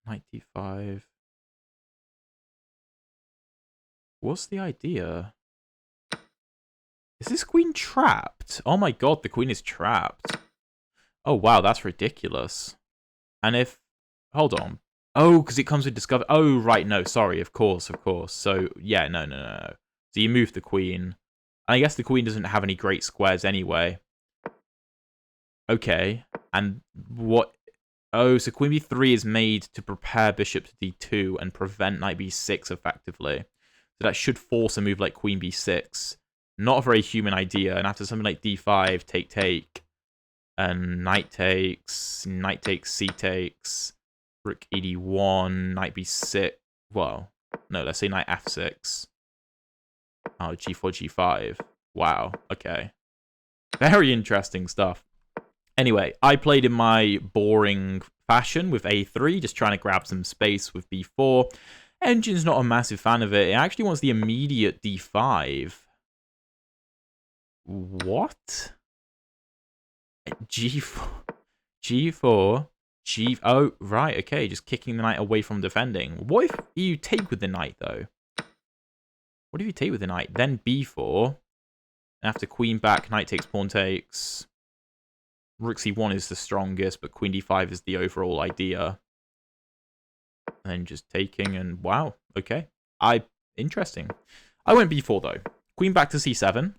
Knight d5. What's the idea? Is this queen trapped? Oh my god, the queen is trapped. Oh wow, that's ridiculous. And if... Hold on. Oh, because it comes with discover... Oh, right, no, sorry, of course. So, yeah, no. So you move the queen. And I guess the queen doesn't have any great squares anyway. Okay. And what... Oh, so queen b3 is made to prepare bishop to d2 and prevent knight b6 effectively. So that should force a move like queen b6. Not a very human idea. And after something like d5, take, and knight takes, c takes, rook ed1, knight b6. Well, no, let's say knight f6. Oh, g4, g5. Wow, okay. Very interesting stuff. Anyway, I played in my boring fashion with a3, just trying to grab some space with b4. Engine's not a massive fan of it. It actually wants the immediate d5. What? G4, oh, right, okay, just kicking the knight away from defending. What if you take with the knight, though? What if you take with the knight? Then b4. After queen back, knight takes, pawn takes. Rook c1 is the strongest, but queen d5 is the overall idea. And then just taking, and wow, okay. Interesting. I went b4 though. Queen back to c7.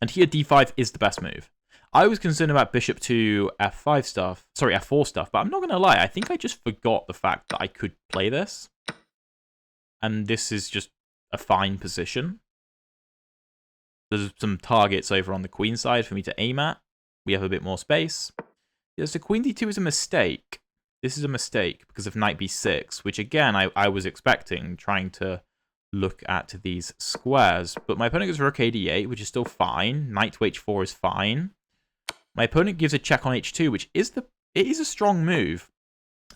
And here d5 is the best move. I was concerned about bishop to f5 stuff. Sorry, f4 stuff. But I'm not going to lie. I think I just forgot the fact that I could play this. And this is just a fine position. There's some targets over on the queen side for me to aim at. We have a bit more space. Yeah, so queen d2 is a mistake. This is a mistake because of knight b6, which again, I was expecting, trying to look at these squares. But my opponent goes rook a d8, which is still fine. Knight to h4 is fine. My opponent gives a check on h2, which is it is a strong move.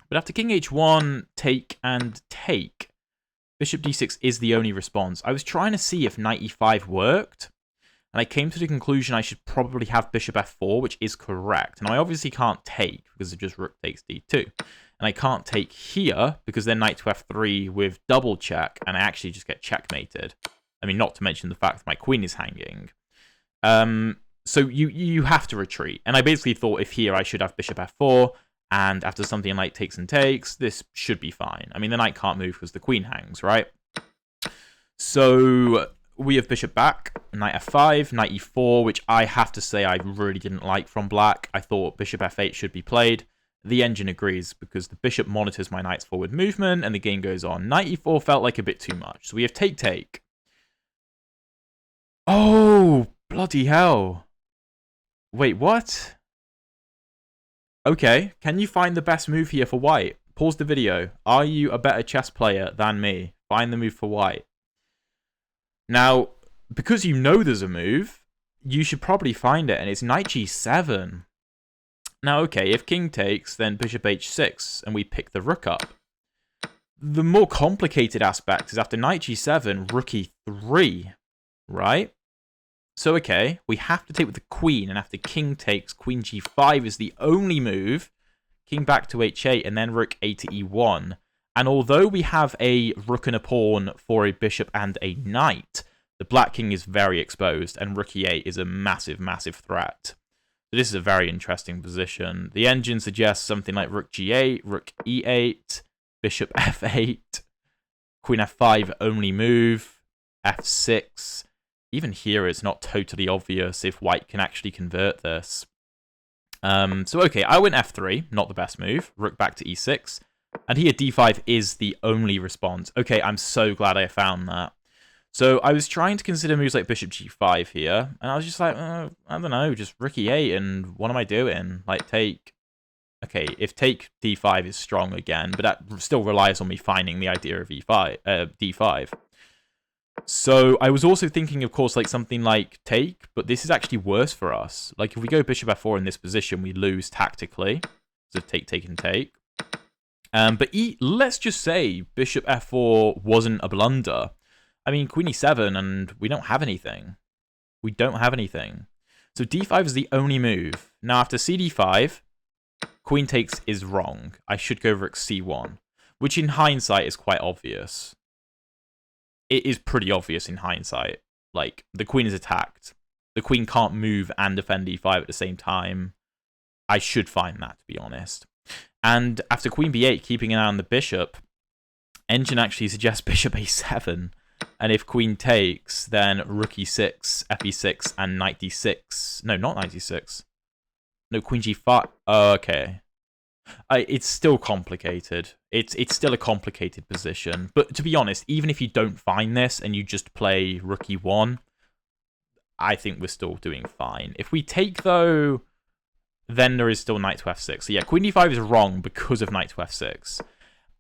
But after king h1, take and take, bishop d6 is the only response. I was trying to see if knight e5 worked, and I came to the conclusion I should probably have bishop f4, which is correct. And I obviously can't take because of just rook takes d2. And I can't take here because then knight to f3 with double check, and I actually just get checkmated. I mean, not to mention the fact that my queen is hanging. So you have to retreat. And I basically thought if here I should have bishop f4, and after something like takes and takes, this should be fine. I mean, the knight can't move because the queen hangs, right? So we have bishop back, knight f5, knight e4, which I have to say I really didn't like from black. I thought bishop f8 should be played. The engine agrees because the bishop monitors my knight's forward movement and the game goes on. Knight e4 felt like a bit too much. So we have take, take. Oh, bloody hell. Wait, what? Okay, can you find the best move here for white? Pause the video. Are you a better chess player than me? Find the move for white. Now, because you know there's a move, you should probably find it, and it's knight g7. Now, okay, if king takes, then bishop h6, and we pick the rook up. The more complicated aspect is after knight g7, rook e3, right? So, okay, we have to take with the queen, and after king takes, queen g5 is the only move. King back to h8, and then rook a to e1. And although we have a rook and a pawn for a bishop and a knight, the black king is very exposed, and rook e8 is a massive, massive threat. So this is a very interesting position. The engine suggests something like rook g8, rook e8, bishop f8, queen f5 only move, f6. Even here it's not totally obvious if white can actually convert this. So okay, I went f3, not the best move. Rook back to e6. And here d5 is the only response. Okay, I'm so glad I found that. So I was trying to consider moves like bishop g5 here, and I was just like, I don't know, just rook e8, and what am I doing? Like, take... Okay, if take d5 is strong again, but that still relies on me finding the idea of d5. So I was also thinking, of course, like something like take, but this is actually worse for us. Like, if we go bishop f4 in this position, we lose tactically. So take, take, and take. But let's just say bishop f4 wasn't a blunder. I mean, queen e7, and we don't have anything. We don't have anything. So d5 is the only move. Now, after cd5, queen takes is wrong. I should go rook c1, which in hindsight is quite obvious. It is pretty obvious in hindsight. Like, the queen is attacked. The queen can't move and defend e5 at the same time. I should find that, to be honest. And after queen b8, keeping an eye on the bishop, engine actually suggests bishop a7. And if queen takes, then rook e6, fe6, and knight d6. No, not knight d6. No, queen g5. Okay. It's still complicated. It's still a complicated position. But to be honest, even if you don't find this and you just play rook e1, I think we're still doing fine. If we take, though, then there is still knight to f6. So yeah, queen d5 is wrong because of knight to f6.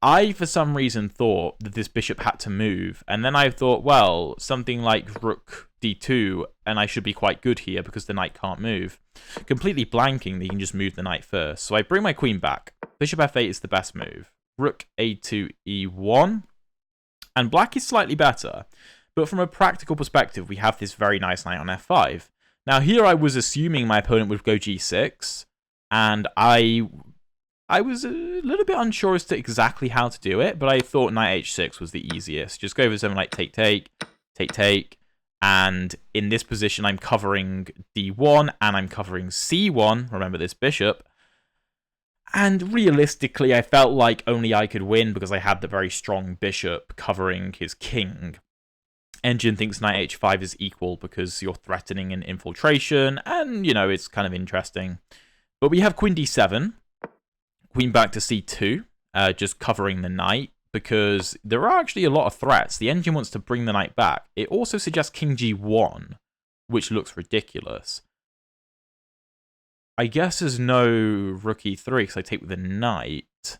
I, for some reason, thought that this bishop had to move. And then I thought, well, something like rook d2, and I should be quite good here because the knight can't move. Completely blanking that you can just move the knight first. So I bring my queen back. Bishop f8 is the best move. Rook a2 e1. And black is slightly better. But from a practical perspective, we have this very nice knight on f5. Now, here I was assuming my opponent would go g6. And I was a little bit unsure as to exactly how to do it, but I thought knight h6 was the easiest. Just go over something like take, take, take, take, and in this position I'm covering d1 and I'm covering c1, remember this bishop, and realistically I felt like only I could win because I had the very strong bishop covering his king. Engine thinks knight h5 is equal because you're threatening an infiltration, and, you know, it's kind of interesting. But we have queen d7, queen back to c2, just covering the knight, because there are actually a lot of threats. The engine wants to bring the knight back. It also suggests king g1, which looks ridiculous. I guess there's no rook e3 because I take with the knight.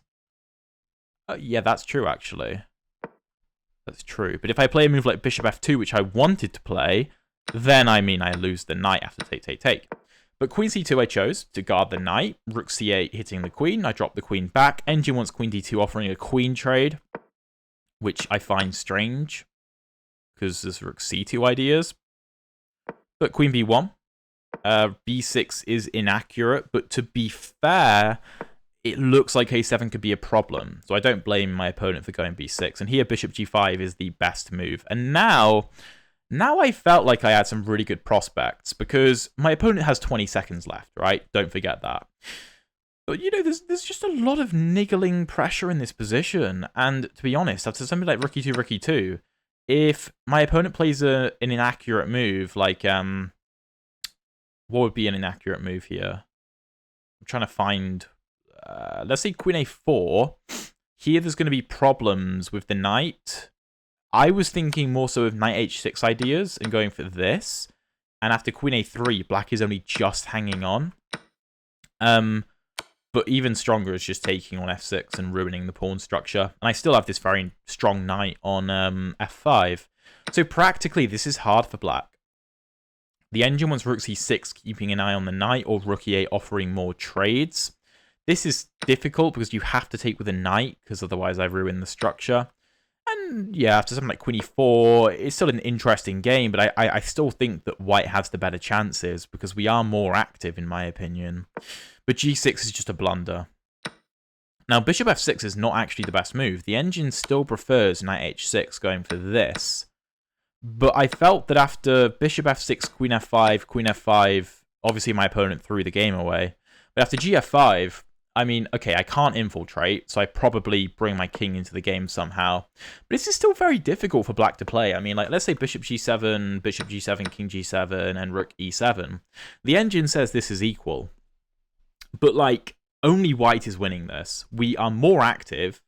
Yeah, that's true, actually. That's true. But if I play a move like bishop f2, which I wanted to play, then, I mean, I lose the knight after take. But queen c2 I chose to guard the knight. Rook c8 hitting the queen. I drop the queen back. Engine wants queen d2 offering a queen trade, which I find strange because there's rook c2 ideas. But queen b1. b6 is inaccurate, but to be fair, it looks like a7 could be a problem. So I don't blame my opponent for going b6. And here, bishop g5 is the best move. And now I felt like I had some really good prospects because my opponent has 20 seconds left, right? Don't forget that. But, you know, there's just a lot of niggling pressure in this position. And to be honest, after something like rook e2, if my opponent plays an inaccurate move, like, what would be an inaccurate move here? I'm trying to find... let's say queen a4. Here there's going to be problems with the knight. I was thinking more so of knight h6 ideas and going for this. And after queen a3, black is only just hanging on. But even stronger is just taking on f6 and ruining the pawn structure. And I still have this very strong knight on f5. So practically, this is hard for black. The engine wants rook c6, keeping an eye on the knight, or rook e8 offering more trades. This is difficult because you have to take with a knight, because otherwise I ruin the structure. And yeah, after something like queen e4, it's still an interesting game, but I still think that white has the better chances, because we are more active, in my opinion. But g6 is just a blunder. Now, bishop f6 is not actually the best move. The engine still prefers knight h6 going for this. But I felt that after bishop f6, queen f5, obviously my opponent threw the game away. But after gf5, I mean, okay, I can't infiltrate, so I probably bring my king into the game somehow. But this is still very difficult for black to play. I mean, like, let's say bishop g7, king g7, and rook e7. The engine says this is equal. But, like, only white is winning this. We are more active,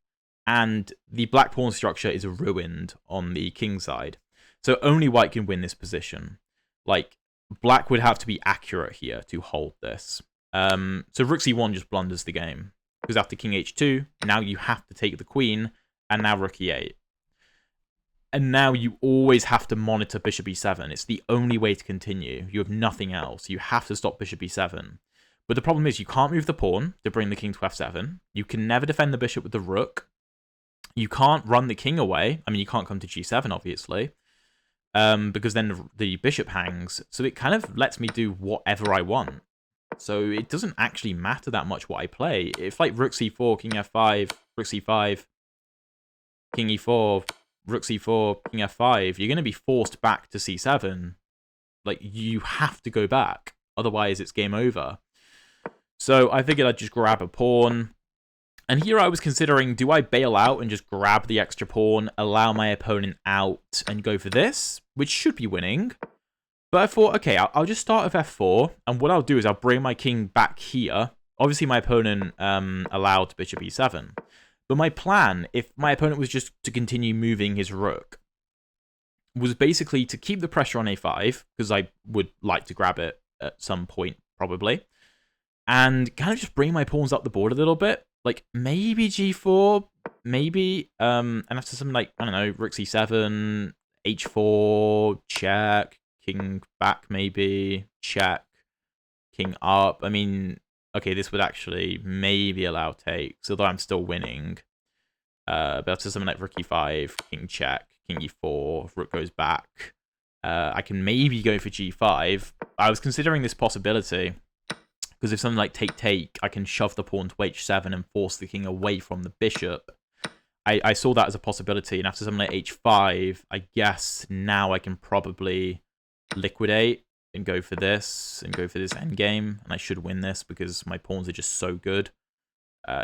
and the black pawn structure is ruined on the king side. So only white can win this position. Like, black would have to be accurate here to hold this. So rook c1 just blunders the game. Because after king h2, now you have to take the queen, and now rook e8. And now you always have to monitor bishop e7. It's the only way to continue. You have nothing else. You have to stop bishop e7. But the problem is you can't move the pawn to bring the king to f7. You can never defend the bishop with the rook. You can't run the king away. I mean, you can't come to g7, obviously. Because then the bishop hangs. So it kind of lets me do whatever I want. So it doesn't actually matter that much what I play. If, like, rook c4, king f5, rook c5, king e4, rook c4, king f5, you're going to be forced back to c7. Like, you have to go back. Otherwise, it's game over. So I figured I'd just grab a pawn. And here I was considering, do I bail out and just grab the extra pawn, allow my opponent out, and go for this, which should be winning. But I thought, okay, I'll just start with f4, and what I'll do is I'll bring my king back here. Obviously, my opponent allowed bishop e7. But my plan, if my opponent was just to continue moving his rook, was basically to keep the pressure on a5, because I would like to grab it at some point, probably, and kind of just bring my pawns up the board a little bit. Like, maybe g4, maybe, and after something like, I don't know, rook c7, h4, check, king back maybe, check, king up. I mean, okay, this would actually maybe allow takes, although I'm still winning. But after something like rook e5, king check, king e4, rook goes back. I can maybe go for g5. I was considering this possibility, because if something like take, I can shove the pawn to h7 and force the king away from the bishop. I saw that as a possibility, and after something like h5, I guess now I can probably liquidate and go for this endgame, and I should win this because my pawns are just so good.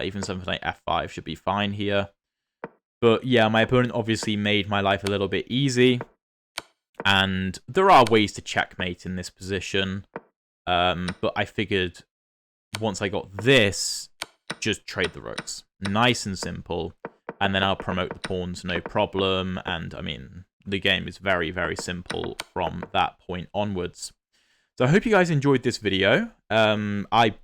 Even something like f5 should be fine here. But yeah, my opponent obviously made my life a little bit easy. And there are ways to checkmate in this position, but I figured once I got this, just trade the rooks. Nice and simple. And then I'll promote the pawns, no problem. And, I mean, the game is very, very simple from that point onwards. So I hope you guys enjoyed this video. I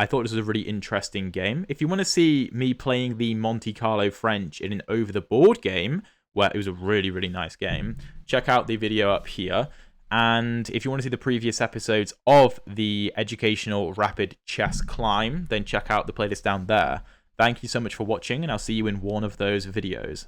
thought this was a really interesting game. If you want to see me playing the Monte Carlo French in an over-the-board game, where it was a really, really nice game, check out the video up here. And if you want to see the previous episodes of the educational rapid chess climb, then check out the playlist down there. Thank you so much for watching, and I'll see you in one of those videos.